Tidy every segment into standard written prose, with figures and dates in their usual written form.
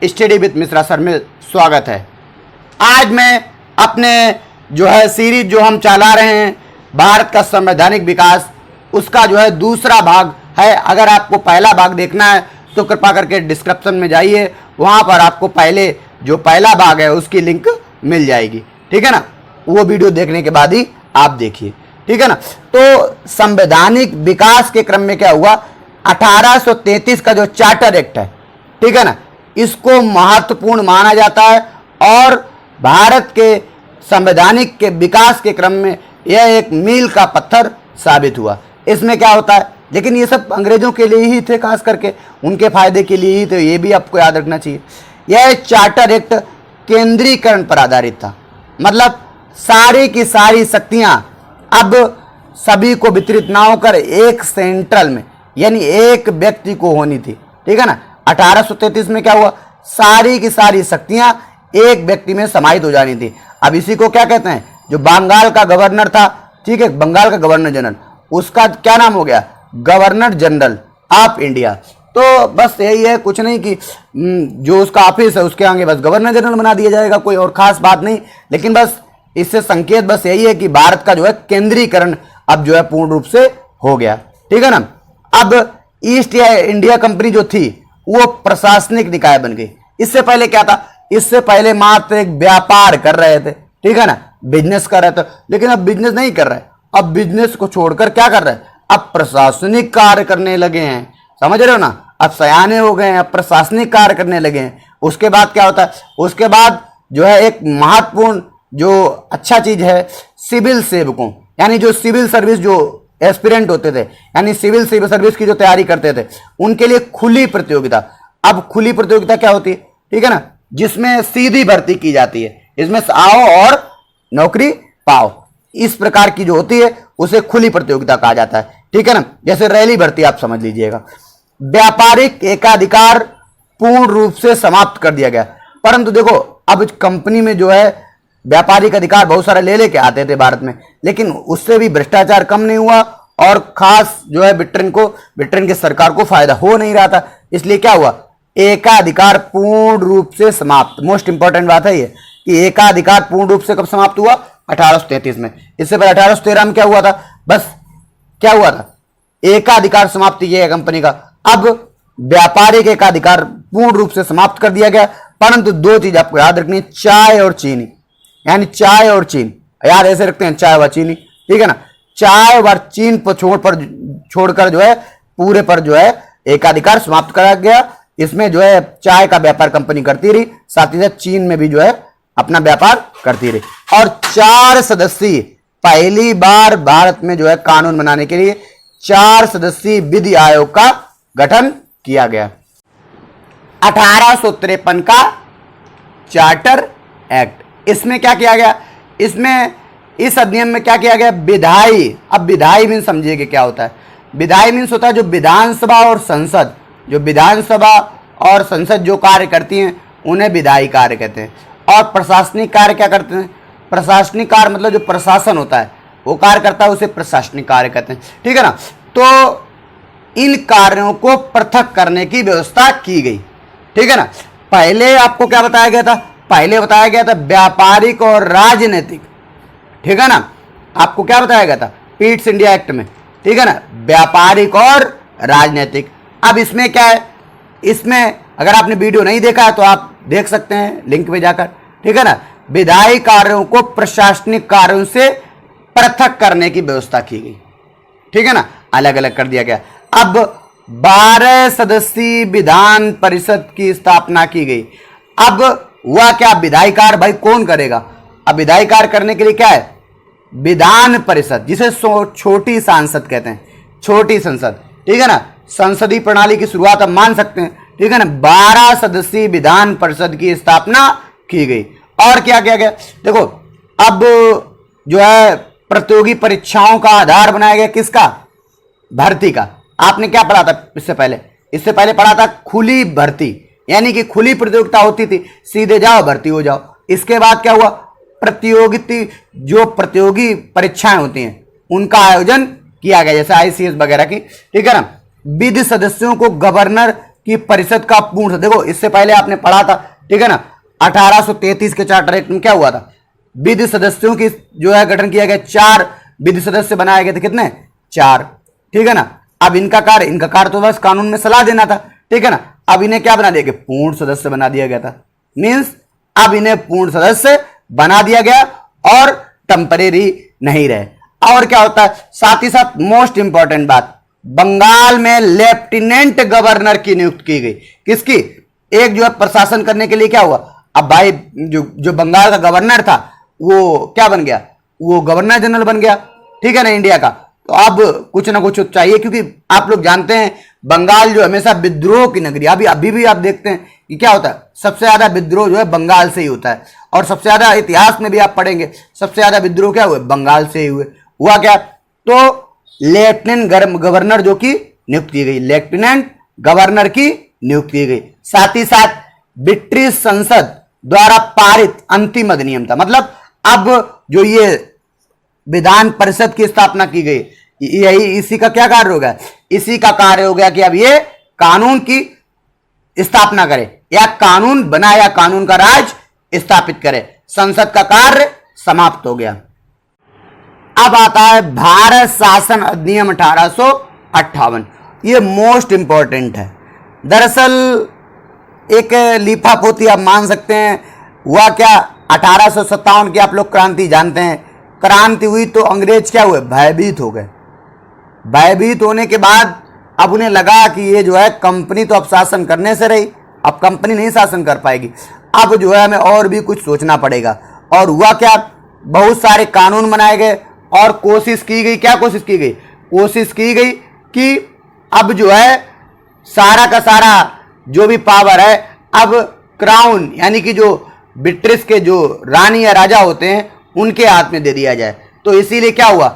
Study with Mishra sir में स्वागत है। आज मैं अपने सीरीज जो हम चला रहे हैं भारत का संवैधानिक विकास, उसका दूसरा भाग है। अगर आपको पहला भाग देखना है तो कृपा करके डिस्क्रिप्शन में जाइए, वहां पर आपको पहला भाग है उसकी लिंक मिल जाएगी, ठीक है ना। वो वीडियो देखने के बाद ही आप देखिए, ठीक है ना। तो संवैधानिक विकास के क्रम में क्या हुआ, 1833 का जो चार्टर एक्ट है, ठीक है ना, इसको महत्वपूर्ण माना जाता है और भारत के संवैधानिक के विकास के क्रम में यह एक मील का पत्थर साबित हुआ। इसमें क्या होता है, लेकिन ये सब अंग्रेजों के लिए ही थे, खास करके उनके फायदे के लिए ही, तो ये भी आपको याद रखना चाहिए। यह चार्टर एक्ट केंद्रीकरण पर आधारित था, मतलब सारी की सारी शक्तियां अब सभी को वितरित ना होकर एक सेंट्रल में, यानी एक व्यक्ति को होनी थी, ठीक है ना। 1833 में क्या हुआ, सारी की सारी शक्तियां एक व्यक्ति में समाहित हो जानी थी। अब इसी को क्या कहते हैं, जो बंगाल का गवर्नर था, ठीक है, बंगाल का गवर्नर जनरल, उसका क्या नाम हो गया, गवर्नर जनरल ऑफ इंडिया। तो बस यही है, कुछ नहीं कि जो उसका ऑफिस है उसके आगे बस गवर्नर जनरल बना दिया जाएगा, कोई और खास बात नहीं। लेकिन बस इससे संकेत बस यही है कि भारत का केंद्रीकरण अब पूर्ण रूप से हो गया, ठीक है ना। अब ईस्ट इंडिया कंपनी जो थी वो प्रशासनिक निकाय बन गई। इससे पहले क्या था, इससे पहले मात्र एक व्यापार कर रहे थे, ठीक है ना, बिजनेस कर रहे थे। लेकिन अब बिजनेस नहीं कर रहे, अब बिजनेस को छोड़कर क्या कर रहे हैं, अब प्रशासनिक कार्य करने लगे हैं, समझ रहे हो ना। अब सयाने हो गए हैं, अब प्रशासनिक कार्य करने लगे हैं। उसके बाद क्या होता है, उसके बाद एक महत्वपूर्ण जो अच्छा चीज है, सिविल सेवकों, यानी जो सिविल सर्विस जो एस्पिरेंट होते थे, यानी सिविल सर्विस की जो तैयारी करते थे, उनके लिए खुली प्रतियोगिता। अब खुली प्रतियोगिता क्या होती है, ठीक है ना, जिसमें सीधी भर्ती की जाती है, इसमें आओ और नौकरी पाओ, इस प्रकार की जो होती है उसे खुली प्रतियोगिता कहा जाता है, ठीक है ना। जैसे रैली भर्ती आप समझ लीजिएगा। व्यापारिक एकाधिकार पूर्ण रूप से समाप्त कर दिया गया। परंतु देखो, अब कंपनी में व्यापारिक अधिकार बहुत सारे ले लेके आते थे भारत में, लेकिन उससे भी भ्रष्टाचार कम नहीं हुआ और खास ब्रिटेन की सरकार को फायदा हो नहीं रहा था। इसलिए क्या हुआ, एकाधिकार पूर्ण रूप से समाप्त। मोस्ट इंपॉर्टेंट बात है ये कि एकाधिकार पूर्ण रूप से कब समाप्त हुआ, 1833 में। इससे पहले 1813 में क्या हुआ था, बस क्या हुआ था, एकाधिकार समाप्त किया गया कंपनी का। अब व्यापारिक एकाधिकार पूर्ण रूप से समाप्त कर दिया गया। परंतु दो चीज आपको याद रखनी है, चाय और चीनी, यानी चाय और चीन, यार ऐसे रखते हैं चाय व चीनी, ठीक है ना। चाय व चीन पर छोड़कर पूरे पर एकाधिकार समाप्त करा गया। इसमें चाय का व्यापार कंपनी करती रही, साथ ही साथ चीन में भी अपना व्यापार करती रही। और 4 सदस्यीय, पहली बार भारत में कानून बनाने के लिए 4 सदस्यीय विधि आयोग का गठन किया गया। 1853 का चार्टर एक्ट, इसमें क्या किया गया, इसमें इस अधिनियम में क्या किया गया, विधायी। अब विधायी मीन्स समझिए क्या होता है। विधायी मीन्स होता है जो विधानसभा और संसद, जो कार्य करती हैं उन्हें विधायी कार्य कहते हैं। और प्रशासनिक कार्य क्या करते हैं, प्रशासनिक कार्य मतलब जो प्रशासन होता है वो कार्य करता है, उसे प्रशासनिक कार्य कहते हैं, ठीक है ना। तो इन कार्यों को पृथक करने की व्यवस्था की गई, ठीक है ना। पहले आपको क्या बताया गया था, पहले बताया गया था व्यापारिक और राजनीतिक, ठीक है ना। आपको क्या बताया गया था पीट्स इंडिया एक्ट में, ठीक है ना, व्यापारिक और राजनीतिक। अब इसमें क्या है, इसमें अगर आपने वीडियो नहीं देखा है तो आप देख सकते हैं लिंक में जाकर, ठीक है ना। विधायी कार्यों को प्रशासनिक कार्यों से पृथक करने की व्यवस्था की गई, ठीक है ना, अलग अलग कर दिया गया। अब 12 सदस्यीय विधान परिषद की स्थापना की गई। अब हुआ क्या, विधायी कार्य भाई कौन करेगा, अब विधायी कार्य करने के लिए क्या है, विधान परिषद, जिसे छोटी सांसद कहते हैं, छोटी संसद, ठीक है ना। संसदीय प्रणाली की शुरुआत अब मान सकते हैं, ठीक है ना। 12 सदस्यीय विधान परिषद की स्थापना की गई। और क्या किया गया, देखो अब प्रतियोगी परीक्षाओं का आधार बनाया गया, किसका, भर्ती का। आपने क्या पढ़ा था इससे पहले पढ़ा था खुली भर्ती, यानी कि खुली प्रतियोगिता होती थी, सीधे जाओ भर्ती हो जाओ। इसके बाद क्या हुआ, प्रतियोगी परीक्षाएं होती हैं उनका आयोजन किया गया, जैसे ICS वगैरह की, ठीक है ना। विधि सदस्यों को गवर्नर कि परिषद का पूर्ण, देखो इससे पहले आपने पढ़ा था, ठीक है ना, 1833 के चार्टर एक्ट में क्या हुआ था, विधि सदस्यों की जो है गठन किया गया, 4 विधि सदस्य बनाए गए थे, कितने, 4, ठीक है ना। अब इनका कार्य तो बस कानून में सलाह देना था, ठीक है ना। अब इन्हें क्या बना दिया गया, पूर्ण सदस्य बना दिया गया था, मीन्स अब इन्हें पूर्ण सदस्य बना दिया गया और टेम्परेरी नहीं रहे। और क्या होता है, साथ ही साथ मोस्ट इंपॉर्टेंट बात, बंगाल में लेफ्टिनेंट गवर्नर की नियुक्ति की गई, किसकी, एक जो है प्रशासन करने के लिए क्या हुआ, अब भाई जो बंगाल का गवर्नर था वो क्या बन गया, वो गवर्नर जनरल बन गया, ठीक है ना, इंडिया का। तो अब कुछ ना कुछ चाहिए, क्योंकि आप लोग जानते हैं बंगाल जो हमेशा विद्रोह की नगरी, अभी भी आप देखते हैं कि क्या होता है, सबसे ज्यादा विद्रोह जो है बंगाल से ही होता है, और सबसे ज्यादा इतिहास में भी आप पढ़ेंगे सबसे ज्यादा विद्रोह क्या हुए, बंगाल से ही हुए। हुआ क्या, तो लेफ्टिनेंट गवर्नर जो की नियुक्त की गई, लेफ्टिनेंट गवर्नर की नियुक्त की गई। साथ ही साथ ब्रिटिश संसद द्वारा पारित अंतिम अधिनियम था, मतलब अब जो ये विधान परिषद की स्थापना की गई, यही इसी का क्या कार्य हो गया, इसी का कार्य हो गया कि अब ये कानून की स्थापना करे, या कानून बनाए, या कानून का राज स्थापित करे। संसद का कार्य समाप्त हो गया। अब आता है भारत शासन अधिनियम 1858, ये मोस्ट इंपॉर्टेंट है। दरअसल एक लीपापोती आप मान सकते हैं। हुआ क्या, 1857 की आप लोग क्रांति जानते हैं, क्रांति हुई तो अंग्रेज क्या हुए, भयभीत हो गए। भयभीत होने के बाद अब उन्हें लगा कि ये जो है कंपनी तो अब शासन करने से रही, अब कंपनी नहीं शासन कर पाएगी, अब जो है हमें और भी कुछ सोचना पड़ेगा। और हुआ क्या, बहुत सारे कानून बनाए गए और कोशिश की गई, क्या कोशिश की गई, कोशिश की गई कि अब जो है सारा का सारा जो भी पावर है अब क्राउन यानी कि जो ब्रिटिश के जो रानी या राजा होते हैं उनके हाथ में दे दिया जाए। तो इसीलिए क्या हुआ,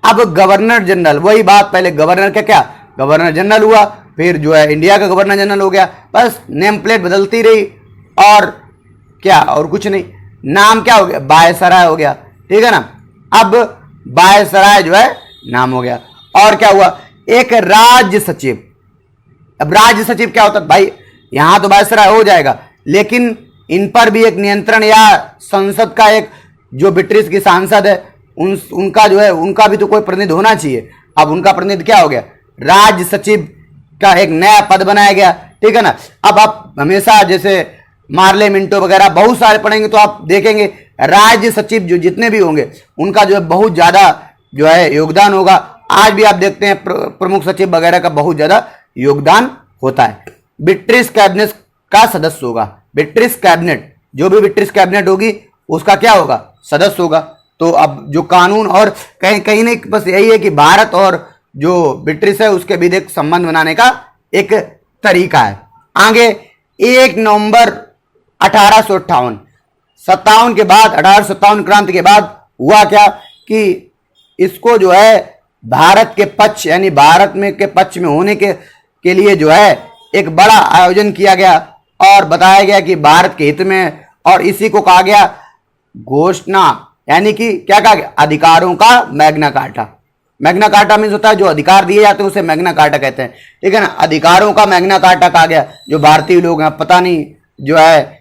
अब गवर्नर जनरल, वही बात, पहले गवर्नर का क्या, गवर्नर जनरल हुआ, फिर जो है इंडिया का गवर्नर जनरल हो गया, बस नेम प्लेट बदलती रही और क्या, और कुछ नहीं, नाम क्या हो गया, वायसराय हो गया, ठीक है ना। अब वायसराय जो है नाम हो गया। और क्या हुआ, एक राज्य सचिव। अब राज्य सचिव क्या होता है भाई, यहां तो वायसराय हो जाएगा, लेकिन इन पर भी एक नियंत्रण, या संसद का एक जो ब्रिटिश की सांसद है उनका जो है उनका भी तो कोई प्रतिनिधि होना चाहिए। अब उनका प्रतिनिधि क्या हो गया, राज्य सचिव का एक नया पद बनाया गया, ठीक है ना। अब आप हमेशा जैसे मार्ले मिंटो वगैरह बहुत सारे पढ़ेंगे तो आप देखेंगे राज्य सचिव जो जितने भी होंगे उनका जो है बहुत ज्यादा जो है योगदान होगा। आज भी आप देखते हैं प्रमुख सचिव वगैरह का बहुत ज्यादा योगदान होता है। ब्रिटिश कैबिनेट का सदस्य होगा, ब्रिटिश कैबिनेट, जो भी ब्रिटिश कैबिनेट होगी उसका क्या होगा, सदस्य होगा। तो अब जो कानून और कहीं कहीं नहीं, बस यही है कि भारत और जो ब्रिटिश है उसके बीच एक संबंध बनाने का एक तरीका है। आगे 1 नवंबर 1857 के बाद, 1857 क्रांति के बाद हुआ क्या कि इसको जो है भारत के पक्ष यानी भारत में के पक्ष में होने के लिए जो है एक बड़ा आयोजन किया गया और बताया गया कि भारत के हित में, और इसी को कहा गया घोषणा, यानी कि क्या कहा गया, अधिकारों का Magna carta. Magna carta means होता है जो अधिकार दिए जाते हैं उसे मैग्ना कार्टा कहते हैं, ठीक है ना। अधिकारों का मैग्ना कार्टा कहा गया। जो भारतीय लोग हैं पता नहीं जो है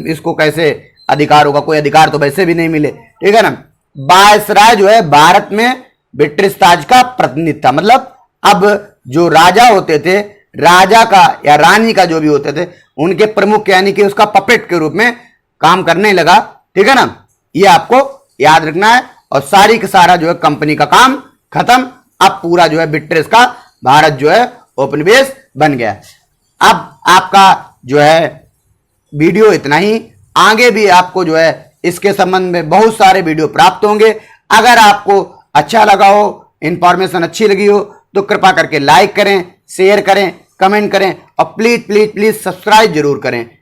इसको कैसे अधिकारों का, कोई अधिकार तो वैसे भी नहीं मिले, ठीक है ना। वायसराय जो है भारत में ब्रिटिश ताज का प्रतिनिधि था, मतलब अब जो राजा होते थे, राजा का या रानी का जो भी होते थे उनके प्रमुख यानी कि उसका पपेट के रूप में काम करने लगा, ठीक है ना। ये आपको याद रखना है। और सारी का सारा जो है कंपनी का काम खत्म, अब पूरा जो है ब्रिटिश का भारत जो है उपनिवेश बन गया। अब आपका जो है वीडियो इतना ही, आगे भी आपको जो है इसके संबंध में बहुत सारे वीडियो प्राप्त होंगे। अगर आपको अच्छा लगा हो, इंफॉर्मेशन अच्छी लगी हो तो कृपा करके लाइक करें, शेयर करें, कमेंट करें और प्लीज प्लीज प्लीज सब्सक्राइब जरूर करें।